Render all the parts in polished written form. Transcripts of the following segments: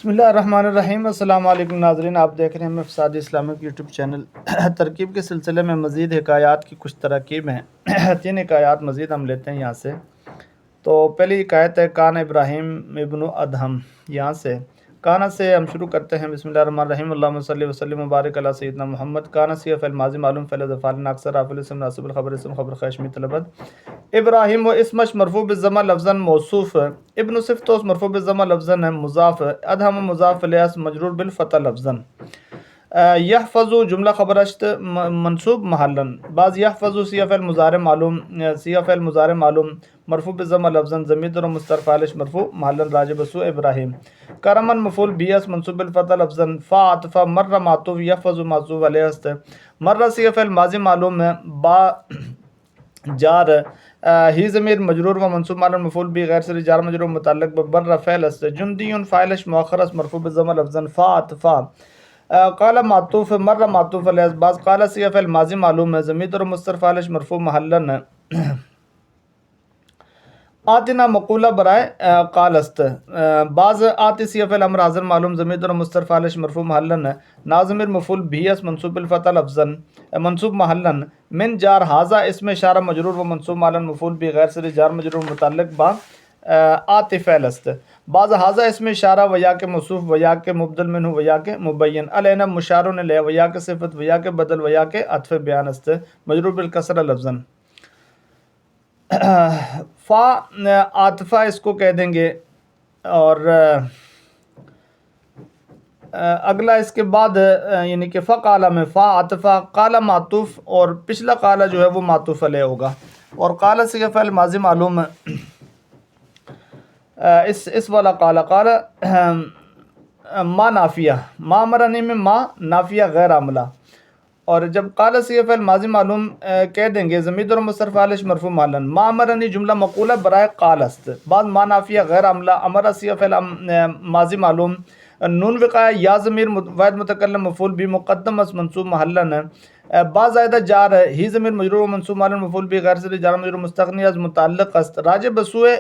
بسم اللہ الرحمن الرحیم۔ السلام علیکم ناظرین، آپ دیکھ رہے ہیں مفساد اسلامک یوٹیوب چینل۔ ترکیب کے سلسلے میں مزید حکایات کی کچھ تراکیب ہیں۔ 3 حکایات مزید ہم لیتے ہیں یہاں سے۔ تو پہلی حکایت ہے کان ابراہیم ابن ادہم، یہاں سے کانا سے ہم شروع کرتے ہیں۔ بسم اللہ الرحمن الرحیم، اللہم صلی وسلم مبارک علی سیدنا محمد۔ کانا سی فعل ماضی معلوم، فعل ظفال اکثر، رافع الاسم ناصب الخبر اسم خبر خشمی طلبت۔ ابراہیم و اسمش مرفوع بالضمہ لفظاً موصوف، ابن صفتوس مرفوع بالضمہ لفظاً مضاف، ادہم مضاف الیہ مجرور بالفتح لفظاً۔ یحفظ جملہ خبر اشت منصوب محلاً، بعض یحفظ صیغہ فعل مضارع معلوم، صیغہ فعل مضارع معلوم مرفوع بالضمہ لفظاً ضمیر مستتر فاعل مرفوع محلاً راجع بسوء ابراہیم۔ کرماً مفعول به اس منصوب بالفتح لفظاً، فا عطف مر معطوف یحفظ معطوف علیہ است، مر صیغہ فعل ماضی معلوم ہے، با جار، ہی ضمیر مجرور و منصوب معلوم مفعول بھی غیر صریح جار مجرور متعلق ببر فعل است، جندی فاعلش مؤخر است مرفوع بالضمہ لفظاً، فا عطفا، قال معطوف مر معطوف علیہ، بعض قال صیغہ فعل ماضی معلوم ہے، ضمیر مستتر فاعلش مرفوع محلاً، آتنا مقولہ برائے قال است، بعض آتی صیغہ فعل امر حاضر معلوم، ضمیر مستتر فاعلش مرفوع محلاً، ناظمر مفعول بھی اس منصوب بالفتح لفظاً منصوب محلاً، من جار حاضہ اسم اشارہ مجرور و منصوب محلاً مفعول بھی غیر صریح جار مجرور متعلق با آتی فعل است، بعض حاضہ اسم اشارہ و یا کے موصوف و یا کے مبدل منہ و یا کے مبین، علینا مشار الیہ و یا کے صفت و یا کے بدل و یا کے عطف بیان است، مجرور بالکسرہ لفظاً۔ فا عاطفہ اس کو کہہ دیں گے، اور اگلا اس کے بعد یعنی کہ فقال میں فا عاطفہ، قال معطوف، اور پچھلا قال جو ہے وہ معطوف علیہ ہوگا، اور قال صیغہ فعل ماضی معلوم ہے، اس والا قال ما نافیہ، ما مرنی میں ما نافیہ غیر عاملہ، اور جب قال صیغہ فعل ماضی معلوم کہہ دیں گے ضمیر مستتر فاعلش مرفوع محلاً، ما امرنی جملہ مقولہ برائے قال است، بعد ما نافیہ غیر عاملہ، امر صیغہ فعل ماضی معلوم، نون وقایہ یا ضمیر واحد متکلم مفعول بھی مقدم از منصوب محلاً، با زائدہ جار ہے، ہی ضمیر مجرور و منصوب محلاً مفعول بھی غیر صریح جار مجرور مستغنی از متعلق است، راجع بسوء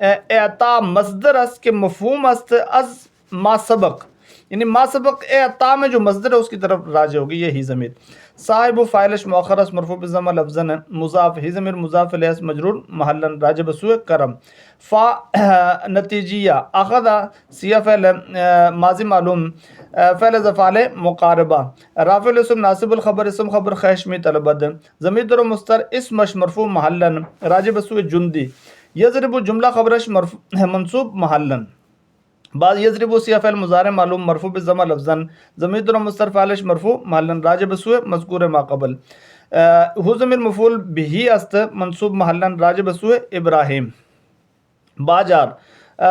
اعطا مصدر است کہ مفہوم است از ما سبق، یعنی ما سبق اعطا میں جو مصدر ہے اس کی طرف راجع ہوگی، یہ ہی ضمیر۔ صاحب فاعلش مؤخر است مرفوع بالضمہ لفظاً مضاف، ہی ضمیر مضاف الیہ مجرور محلاً راجع بسوء کرم۔ فا نتیجیہ، اخذ صیغہ فعل ماضی معلوم، فعل ظفال مقاربہ، رافع الاسم ناصب الخبر اسم خبر خشمی طلبت، ضمیر مستتر اسمش مرفوع محلاً راجع بسوء جندی، یضرب جملہ خبرش منصوب محلاً، بعض یضرب صیغہ فعل مضارع معلوم مرفوع بالضمہ لفظاً، ضمیر مستتر فاعلش مرفوع محلاً راجع بسوء مذکور ما قبل، ہو ضمیر مفعول بھی است منصوب محلاً راجع بسوء ابراہیم، باجار،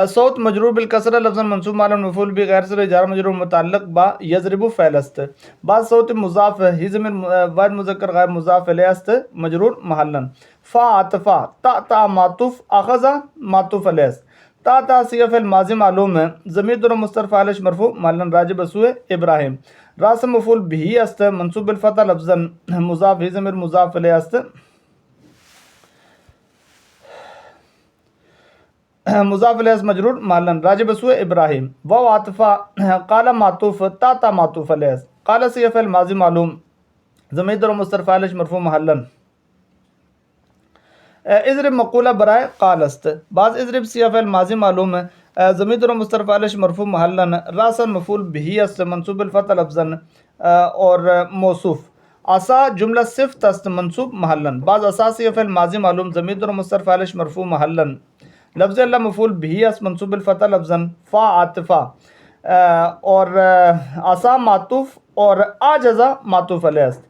صوت مجرور بالکسرہ لفظاً منصوب محلاً مفعول بھی غیر صریح جار مجرور متعلق با یضرب فعل است، بعض صوت مضاف، ہی ضمیر واحد مذکر غائب مضاف الیہ است مجرور محلاً، فا عطفہ، تا معطوف، اخذ معطوف علیہ است، تا صیغہ فعل ماضی معلوم ہے، ضمیر مستتر فاعلش مرفوع محلاً راجع بسوء ابراہیم، راس مفعول بھی است منصوب بالفتح لفظاً مضاف، ہی ضمیر مضاف الیہ است مضاف الیہ مجرور محلاً راجع بسوء ابراہیم، واو عاطفہ، قال معطوف، تا معطوف علیہ، قال صیغہ فعل ماضی معلوم، ضمیر مستتر فاعلش مرفوع محلاً، اضرب مقولہ برائے قال است، بعض اضرب صیغہ فعل ماضی معلوم ہے، ضمیر مستتر فاعلش مرفوع محلاً، راسا مفعول بھی است منصوب بالفتح لفظاً اور موصوف، عصا جملہ صفت است منصوب محلاً، بعض عصا صیغہ فعل ماضی معلوم، ضمیر مستتر فاعلش مرفوع محلاً، لفظ اللہ مفعول بھی است منصوب بالفتح لفظاً، فا عاطفہ، اور عصا معطوف اور آجزا معطوف علیہ است،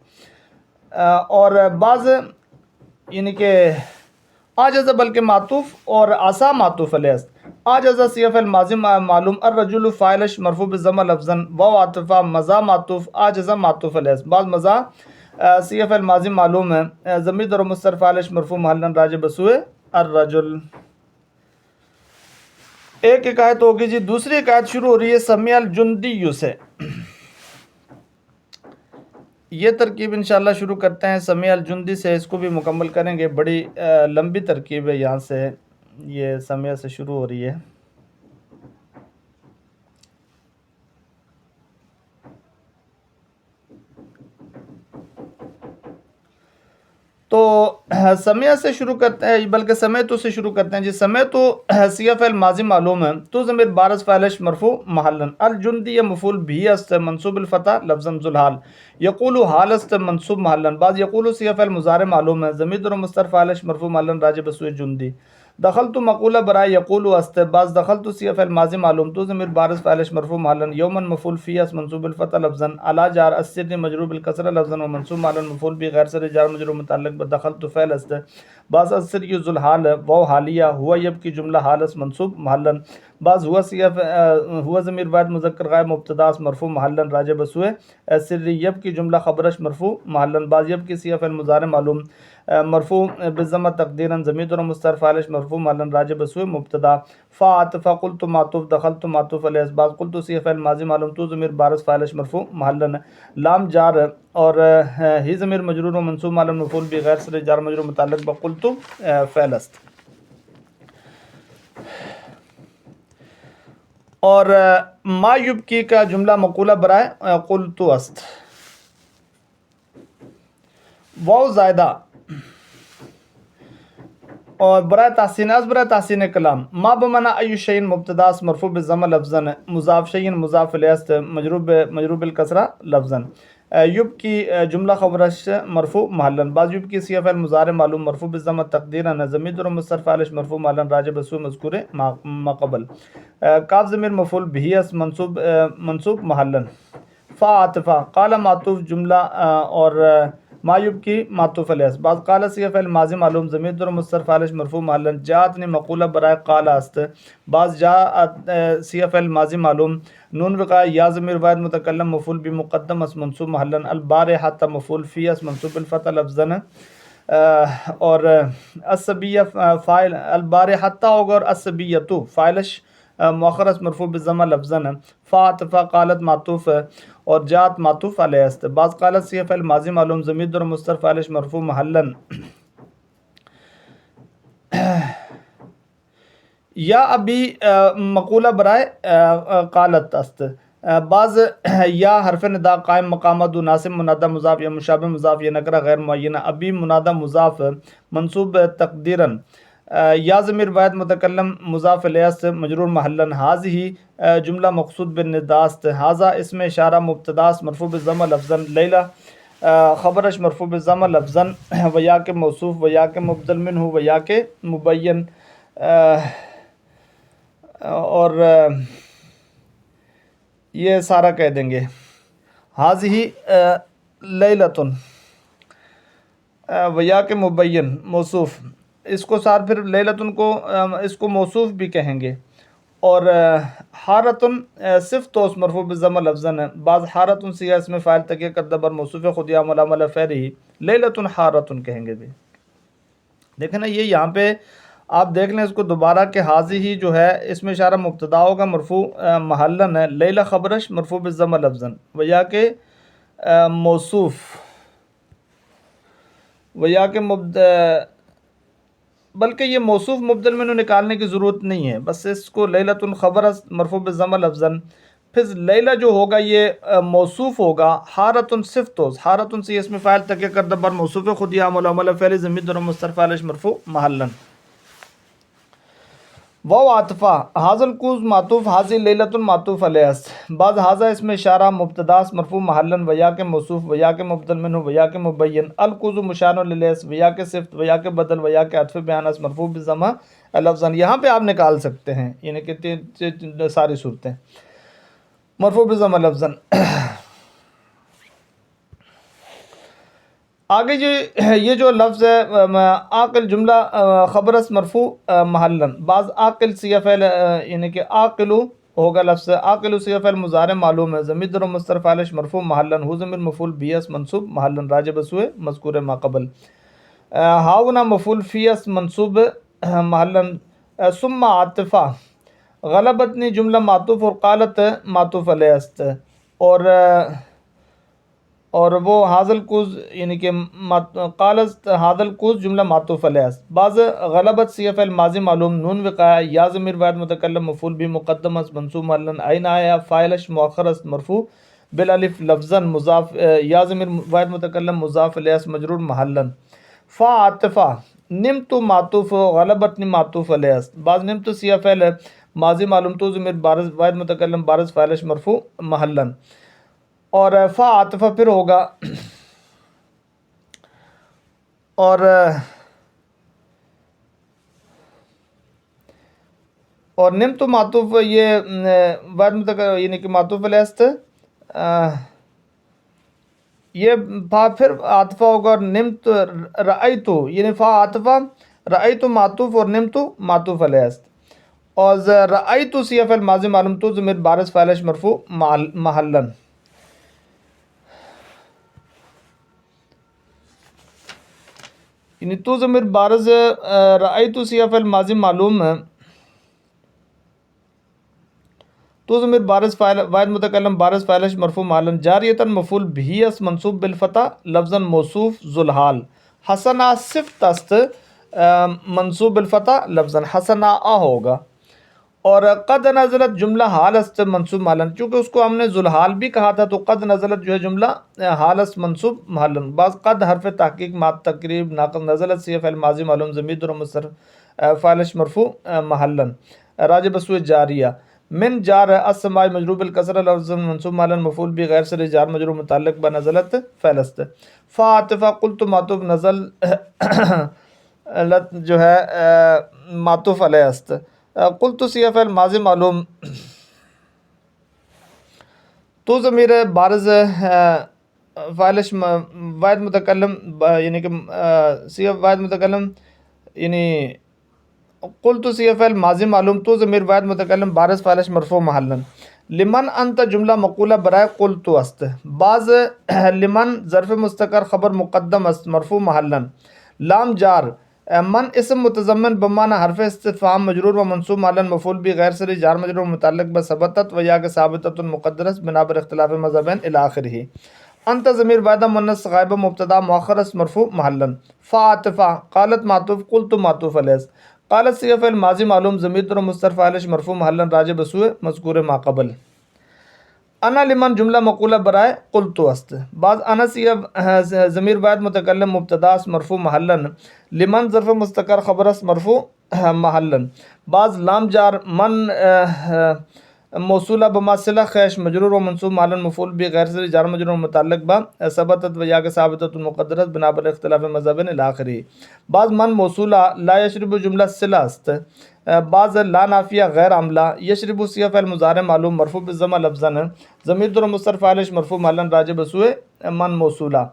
اور بعض یعنی کہ آجزا بلکہ معطوف اور عصا معطوف علیہ است، آجزا صیغہ فعل ماضی معلوم، الرجل فاعلش مرفوع بالضمہ لفظاً، واو عاطفہ، مزا معطوف، آجزا معطوف علیہ است، بعض مزا صیغہ فعل ماضی معلوم ہے، ضمیر مستتر فاعلش مرفوع محلاً راجع بسوء الرجل۔ ایک حکایت ہوگی جی، دوسری حکایت شروع ہو رہی ہے سمیع الجندی سے، یہ ترکیب انشاءاللہ شروع کرتے ہیں سمیع الجندی سے، اس کو بھی مکمل کریں گے، بڑی لمبی ترکیب ہے، یہاں سے یہ سمیع سے شروع ہو رہی ہے۔ تو سمیع سے شروع کرتے ہیں، بلکہ سمیعتو سے شروع کرتے ہیں جی. سمیعتو صیغہ فعل ماضی معلوم ہے. تو ضمیر بارز فاعلش مرفوع محلا. الجندی یہ مفعول بھی است منصوب الفتح لفظا ذو الحال. یقول حال است منصوب محلا. بعض یقول صیغہ فعل مضارع معلوم ہے. ضمیر در مستتر فاعلش مرفوع محلا راجع بسوء جندی. دخلت مقولہ برائے یقول است. بعض دخلت صیغہ فعل ماضی معلوم. تو ضمیر بارز فاعلش مرفوع محلا. یوما مفعول فی است منصوب الفتح لفظا. علی جار السر مجرور بالکسرہ لفظا و منصوب محلا. مفعول بھی غیر سر جار مجرور متعلق بدخلت فعل است. بعض السر ذو الحال واو حالیہ ہوا یبکی جملہ حال است منصوب محلا. بعض ہوا ضمیر واحد مذکر غائب مبتدا است مرفوع محلا راجع بسوء سر. یبکی جملہ خبرش مرفوع محلا. بعض یبکی صیغہ فعل مضارع معلوم مرفوع بالضمہ تقدیرا ضمیر در مستتر فاعلش مرفوع محلا راجع بسوء مبتدا. فا عطف قلت معطوف دخلت معطوف علیہ. بعض قلت صیغہ فعل ماضی معلوم. تو ضمیر بارز فاعلش مرفوع محلا. لام جار اور ہی ضمیر مجرور و منصوب محلا. مفعول بھی غیر صریح جار مجرور متعلق بقلت فعل است. اور ما یبکی کا جملہ مقولہ برائے قلت است. واو زائدہ اور برائے تحسین از برائے تحسین کلام. ما بمعنی ای شیء مبتدا است مرفوع بالضمہ لفظا. مضاف شیء مضاف الیہ است مجرور بالکسرہ لفظا. یبکی جملہ خبرش مرفوع محلا. بعض یبکی صیغہ فعل مضارع معلوم مرفوع بالضمہ تقدیرا ضمیر در مستتر فاعلش مرفوع محلا راجع بسوء مذکور ما قبل. کاف ضمیر مفعول به است منصوب محلا. فا عطفہ قال معطوف جملہ اور ما یبکی معطوف علیہ. بعض قال صیغہ فعل ماضی معلوم ضمیر در مستتر فاعلش مرفوع محلا. جاءتنی مقولہ برائے قال است. بعض جاء صیغہ فعل ماضی معلوم نون وقع یا ضمیر واحد متکلم مفعول بھی مقدم اس منصوب محلا. البارحۃ مفعول فی اس منصوب الفتح لفظا. اور الصبیہ فاعل البارحۃ ہوگا اور الصبیۃ فاعلش مؤخر اس مرفوع بالضمہ لفظا. فا عطف قالت معطوف اور جاءت معطوف علیہ است. بعض قالت صیغہ فعل ماضی معلوم ضمیر در مستتر فاعلش مرفوع محلا. یا ابھی مقولہ برائے قالت است. بعض یا حرف ندا قائم مقامہ دو ناصب منادہ مضاف یا مشابہ مضاف یا نکرہ غیر معینہ. ابھی منادہ مضاف منصوب تقدیرا یا ضمیر واحد متکلم مضاف الیہ است مجرور محلا. ہذہ جملہ مقصود بالندا است. ھذا اسم اشارہ مبتدا است مرفوع بالضمہ لفظا. لیلہ خبرش مرفوع بالضمہ لفظا و یا کے موصوف و یا کے مبدل منہ و یا کے مبین. اور یہ سارا کہہ دیں گے. ھذہ لیلۃ و یا کے مبین موصوف. اس کو ساتھ پھر لیلۃن کو اس کو موصوف بھی کہیں گے. اور حارتن صرف توس مرفوع بالضمہ لفظا. بعض حارتن صیغہ اسم فاعل تکیہ کردہ بر موصوف خود یا ملامل فعلہ. لیلۃ حارتن کہیں گے بھی. دیکھیں نا یہ یہاں پہ آپ دیکھ لیں اس کو دوبارہ کہ حاضی ہی جو ہے اس میں اشارہ مبتدا ہوگا مرفوع محلن ہے. لیلہ خبرش مرفوع بالضمہ لفظا و یا کے موصوف و یا کے بلکہ یہ موصوف مبدل منہ نکالنے کی ضرورت نہیں ہے. بس اس کو لیلۃ خبر مرفوع بالضمہ لفظا. پھر لیلہ جو ہوگا یہ موصوف ہوگا. حارتن صفت توس. حارتن سے اسم فاعل تکیہ کردہ بر موصوف خود یا ملامل فعل ضمیر در مستتر فاعلش مرفوع محلا. واو عاطفہ ھذا الکوز معطوف ھذہ لیلۃ معطوف علیہ است. بعض ھذا اسم اشارہ مبتدا است مرفوع محلا و یا کے موصوف و یا کے مبدل منہ و یا کے مبین. الکوز مشار الیہ است و یا کے صفت و یا کے بدل و یا کے عطف بیان است مرفوع بالضمہ لفظا. یہاں پہ آپ نکال سکتے ہیں یعنی کہ ساری صورتیں مرفوع بالضمہ لفظا. آگے یہ جو لفظ ہے عاقل جملہ خبر است مرفوع محلا. بعض عاقل صیغہ فعل یعنی کہ عاقل ہوگا لفظ. عاقل صیغہ فعل مضارع معلوم ہے ضمیر در مستتر فاعلش مرفوع محلا. ہو ضمیر مفعول به است منصوب محلا راجع بسوء مذکور ما قبل. ہاؤنا مفعول فی است منصوب محلا. ثم عاطفہ غلبتنی جملہ معطوف اور قالت معطوف علیہ است. اور وہ حاضل کوز یعنی کہ قالت حاضل کوز جملہ معطوف علیہ است. بعض غلبت صیغہ فعل ماضی معلوم نون وقع یا ضمیر واحد متکلم مفعول بھی مقدم است منصوب محلا. عین آیا فاعلش مؤخر است مرفوع بالالف لفظا. مضاف یا ضمیر واحد متکلم مضاف الیہ است مجرور محلا. فا عاطفہ نمت معطوف غلبتنی معطوف علیہ است، بعض نمت صیغہ فعل ماضی معلوم تو ضمیر بارز واحد متکلم بارز فاعلش مرفوع محلن، اور فا عاطفہ پھر ہوگا اور نمت معطوف یہ واحد متکلم یعنی کہ معطوف علیہ است، یہ فا پھر عاطفہ ہوگا، اور نمت رأیتو یعنی فا عاطفہ رأیتو معطوف اور نمتو معطوف علیہ است، اور رأیتو صیغہ فعل ماضی معلوم تو ضمیر بارز فاعلش مرفوع محلن، یعنی تو ضمیر بارز رأیتو صیغہ فعل ماضی معلوم تو ضمیر بارز فاعل واحد متکلم بارز فاعلش مرفوع محلن، جاریتاً مفعول بہ است منصوب بالفتح لفظاً موصوف ذوالحال، حسنا صفت است منصوب بالفتح لفظاً حسنا ہوگا، اور قد نزلت جملہ حال است منصوب محلن، چونکہ اس کو ہم نے ذوالحال بھی کہا تھا تو قد نزلت جو ہے جملہ حال است منصوب محلن، بعض قد حرف تحقیق مات تقریب ناقص نزلت صیغہ فعل ماضی معلوم ضمیر اور مصرف فاعلش مرفوع محلن راجع بسوء جاریہ، من جار السماء مجرور بالکسرہ لفظ منصوب محلن مفعول بھی غیر صریح جار مجرور متعلق بنزلت فعل است، فا عاطفہ قلت معطوف نزل لت جو ہے معطوف علیہ است، قلت صیغہ فعل ماضی معلوم تو ضمیر بارز فاعلش واحد متکلم یعنی کہ صیغہ واحد متکلم یعنی قلت صیغہ فعل ماضی معلوم تو ضمیر واحد متکلم بارز فاعلش مرفوع محلن، لمن انت جملہ مقولہ برائے قلت است، بعض لمن ظرف مستقر خبر مقدم است مرفوع محلن، لام جار من اسم متضمن بمعنی حرف استفہام مجرور و منصوب محلن مفعول بھی غیر صریح جار مجرور متعلق بثبتت و یا کہ ثابتۃ مقدرت بنا بر اختلاف مذہبین الی آخرہ، انت ضمیر واحدہ مؤنث غائبہ مبتدا مؤخر است مرفوع محلن، فا عاطفہ قالت معطوف قلت معطوف علیہ، قالت صیغہ فعل ماضی معلوم ضمیر و مستتر فاعلش مرفوع محلن راجع بسوء مذکور ما قبل، انا لمن جملہ مقولہ برائے قلت است، بعض انا صیغہ ضمیر واحد متکلم مبتدا است مرفوع محلن، لمن ظرف مستقر خبر است مرفوع محلن، بعض لام جار من موصولہ بما صلہ خیش مجرور و منصوب محلن مفعول بھی غیر صریح جار مجرور متعلق با ثبتت و یا کہ ثابتۃ مقدرت بنا بر اختلاف مذہبین الی آخرہ، بعض من موصولہ لا یشرب جملہ صلہ است، بعض لا نافیہ غیر عاملہ، یشرب صیغہ فعل مضارع معلوم مرفوع بالضمہ لفظاً ضمیر اور مستتر فاعلش مرفوع محلن راجع بسوء من موصولہ،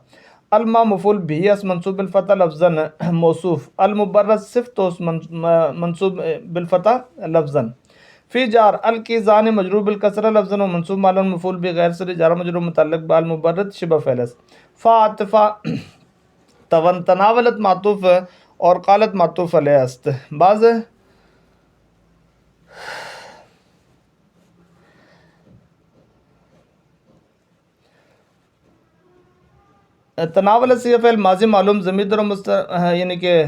الماء مفعول به است منصوب بالفتح لفظاً موصوف، المبرد صفت است منصوب بالفتح لفظاً، فی جار الکیزان مجرور بالکسرہ لفظاً و منصوب محلن مفعول بھی غیر صریح جار مجرور متعلق بالمبرد شبہ فعل است، فا عاطفہ تناولت معطوف اور قالت معطوف علیہ است، بعض تناول صیغہ فعل ماضی معلوم ضمیر اور مستتر یعنی کہ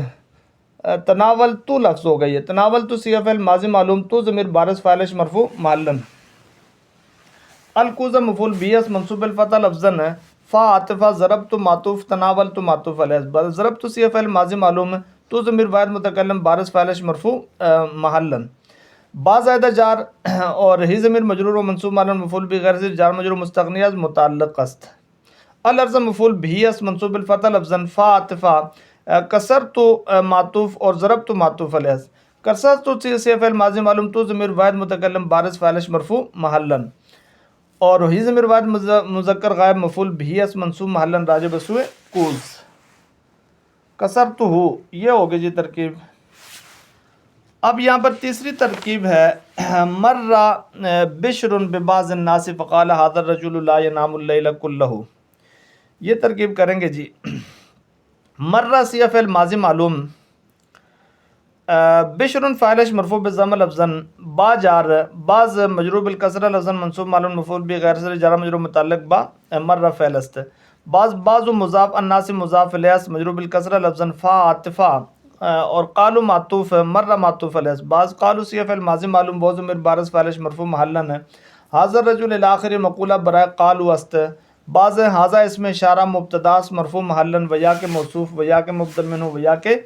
تناول تو لفظ ہو گئی ہے، تناول تو صیغہ فعل ماضی معلوم تو ضمیر بارز فاعلش مرفوع محلن، الکوزہ مفعول بھی است منصوب بالفتح لفظاً، فا عاطفہ ضربت معطوف تناولت معطوف علیہ، ضربت صیغہ فعل ماضی معلوم تو ضمیر واحد متکلم بارز فاعلش مرفوع محلن، با زائدہ جار اور ہی ضمیر مجرور و منصوب محلن مفعول بھی غیر صریح جار مجرور مستغنی از متعلق است، الارض مفعول بھی است منصوب بالفتح لفظاً، فا عاطفہ کسرت معطوف اور ضربت معطوف علیہ، کسرت صیغہ فعل ماضی معلوم تو ضمیر واحد متکلم بارز فاعلش مرفوع محلن، اور ہی ضمیر واحد مذکر غائب مفعول بھی است منصوب محلن راجع بسوء کوز، کسرت ہو یہ ہوگی جی ترکیب۔ اب یہاں پر تیسری ترکیب ہے مر بشر ببعض الناس فقال هذا الرجل لا ينام الليل كله، یہ ترکیب کریں گے جی۔ مرہ صیغہ فعل ماضی معلوم، بشر فاعلش مرفوع بالضمہ لفظاً، با جار بعض مجرور بالکسرہ لفظاً منصوب معلوم مفعول بھی غیر صریح جار مجرور متعلق با مرہ فعل است، بعض مضاف الناس مضاف الیہ مجرور بالکسرہ لفظاً، فا عاطفہ اور قالوا معطوف مرہ معطوف علیہ، بعض قالوا صیغہ فعل ماضی معلوم و ضمیر بارز فاعلش مرفوع محلن، حاضر رجل الی آخر مقولہ برائے قالوا است، بعض حاضہ اس میں اشارہ مبتداس مرفوع محلن ویا کے موصوف ویا کے مبدل منہ ویا کے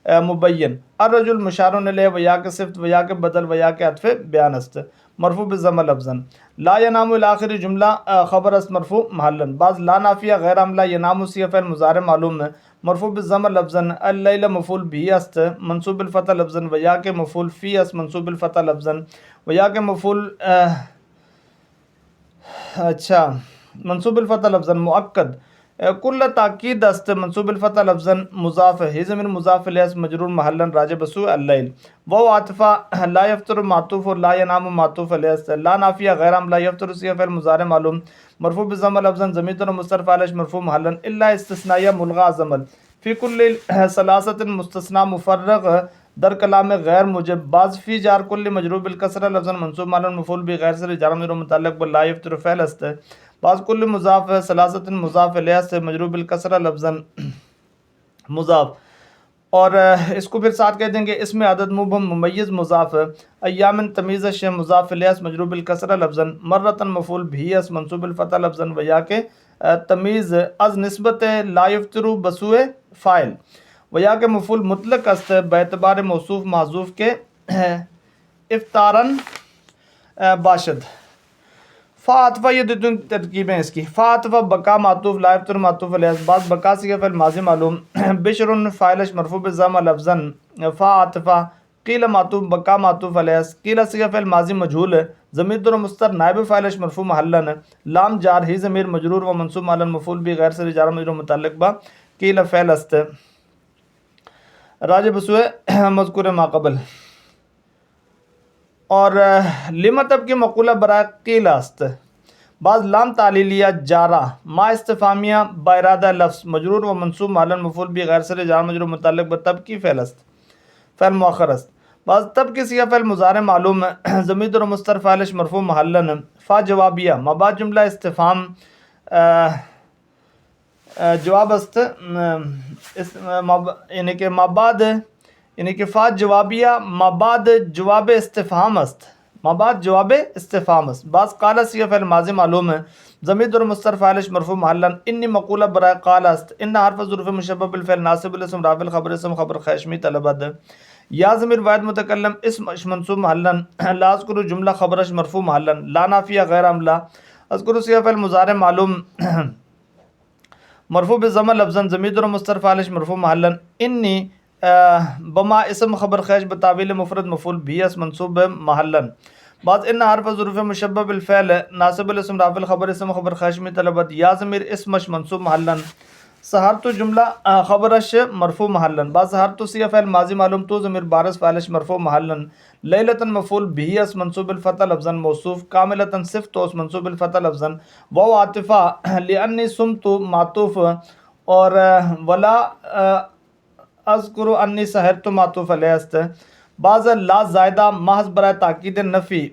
مبین الرجل مشارن الیہ ویا کے صفت ویا کے بدل ویا کے عطف بیان است مرفوع بالضم لفظا لا ینام الاخر جملہ خبر است مرفوع محلن بعض لا نافیہ غیر عملہ ینام صیغہ فعل مضارع معلوم مرفوع بالضم لفظا اللیل مفعول به است منصوب بالفتح لفظا ویا کے مفعول فی است منصوب بالفتح لفظا ویا کے مفعول اچھا منصوب الفتح لفظا مؤکد کل تاکید است منصوب الفتح لفظا مضاف ہے ضمیر مضاف الیہ مجرور محلا راجع بسوء اللیل وہ عاطفہ لا یفطر معطوف اور لا ینام معطوف الیہ لا نافیہ غیر عملہ یفطر صیغہ فعل مضارع معلوم مرفوع بالضم لفظا ضمیر مستتر فاعل مرفوع محلا الا استثنائیہ ملغا زمل فی کل ثلاثۃ مستثنی مفرغ در کلام غیر موجب بعض فی جار کل مجرور بالکسرہ لفظا منصوب معلا مفعول به غیر سے جار مجرور متعلق بلا یفطر فعل است بعض کل مضاف ثلاثۃ مضاف الیہ سے مجرور بالکسرہ لفظا مضاف اور اس کو پھر ساتھ کہہ دیں گے اس میں عدد مبہم ممیز مضاف ایام تمیز شے مضاف الیہ مجرور بالکسرہ لفظا مرۃ مفعول به اس منصوب الفتح لفظا ویا کے تمیز از نسبت لا یفطر بسوء فاعل ویا کے مفعول مطلق است باعتبار موصوف معذوف کے افطارن باشد فا عطفہ یہ دو ترکیبیں اس کی فا عطفہ بقا معطوف لا یفطر معطوف علیہ بعض بقا صیغہ فعل ماضی معلوم بشر فاعل مرفوع بالضم لفظا فا عطفہ قیل معطوف بقا معطوف علیہ قیل صیغہ فعل ماضی مجہول ضمیر مستتر نائب فاعل مرفوع محلا لام جار ہی ضمیر مجرور و منصوب محلا مفعول به غیر سے جار مجرور متعلق با قیل فعل است راجع بسوء مذکور ما قبل اور لمطب کی مقولہ برائے قیل است بعض لام تعلیلیہ جارہ ما استفامیہ بارادہ لفظ مجرور و منصوب محلا مفعول به غیر سے جار مجرور متعلق بتب کی فعل است فعل مؤخر است بعض تب کی صیغہ فعل مضارع معلوم ضمیر مستتر فاعل مرفوع محلا فا جوابیہ مبعد جملہ استفہام جواب است یعنی کہ مابعد یعنی کہ فا جوابیہ مابعد جواب استفہام است مابعد جواب استفہام است بعض قال صیغہ فعل ماضی معلوم ہے ضمیر مستتر فاعل مرفوع محلا انی مقولہ برائے قال است ان حرف ظروف مشبہ بالفعل ناصب الاسم رافع الخبر اسم خبر خیشمی طلبد یا ضمیر واحد متکلم اسم منصوب محلا لا اذکر جملہ خبرش مرفوع محلا لا نافیہ غیر عملہ اذکر صیغہ فعل مضارع معلوم مرفوع بالضم لفظا ضمیر مستتر فاعل مرفوع محلا انی بما اسم خبر خیش بتاویل مفرد مفعول به اس منصوب محلا بعض ان حرف ظروف مشبہ بالفعل ناصب الاسم رافع الخبر اسم خبر خیش میں طلبت یا ضمیر اسمش منصوب محلا سحرت جملہ خبرش مرفوع محلا بعض سحرت صیغہ فعل ماضی معلوم تو ضمیر بارز فاعلش مرفوع محلا لیلۃ مفعول به اس منصوب الفتح لفظا موصوف کاملۃ صفت اس منصوب الفتح لفظا و عاطفہ لانی صمت معطوف اور ولا اذکر انی سحرت معطوف علیہ است بعض لا زائدہ محض برائے تاکید نفی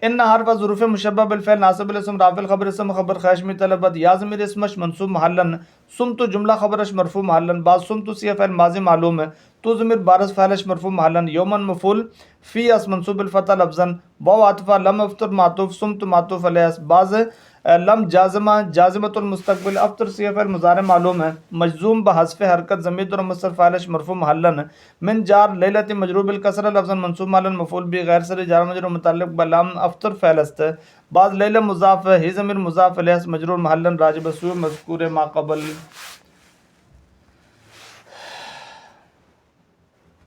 ان حرف ظروف مشبہ بالفعل ناصب الاسم رافع الخبر اسم خبر خیش میں طلبت یا ضمیر اسمش منصوب محلا صمت جملہ خبرش مرفوع محلا بعض صمت صیغہ فعل ماضی معلوم ہے تو ضمیر بارز فاعلش مرفوع محلا یوما مفعول فی اس منصوب الفتح لفظا واو عاطفہ لم افطر معطوف صمت معطوف علیہ بعض لم جازمہ جازمۃ المستقبل افطر صیغہ فعل مضارع معلوم ہے مجزوم بحذف حرکت ضمیر مستتر فاعلش مرفوع محلا من جار لیلۃ مجرور بالکسرہ لفظا منصوب محلا مفعول به غیر سے جار مجرور متعلق بلام افطر فعل است بعض لیلہ مضاف ہی ضمیر مضاف الیہ مجرور محلا راجع بسوء مذکور ما قبل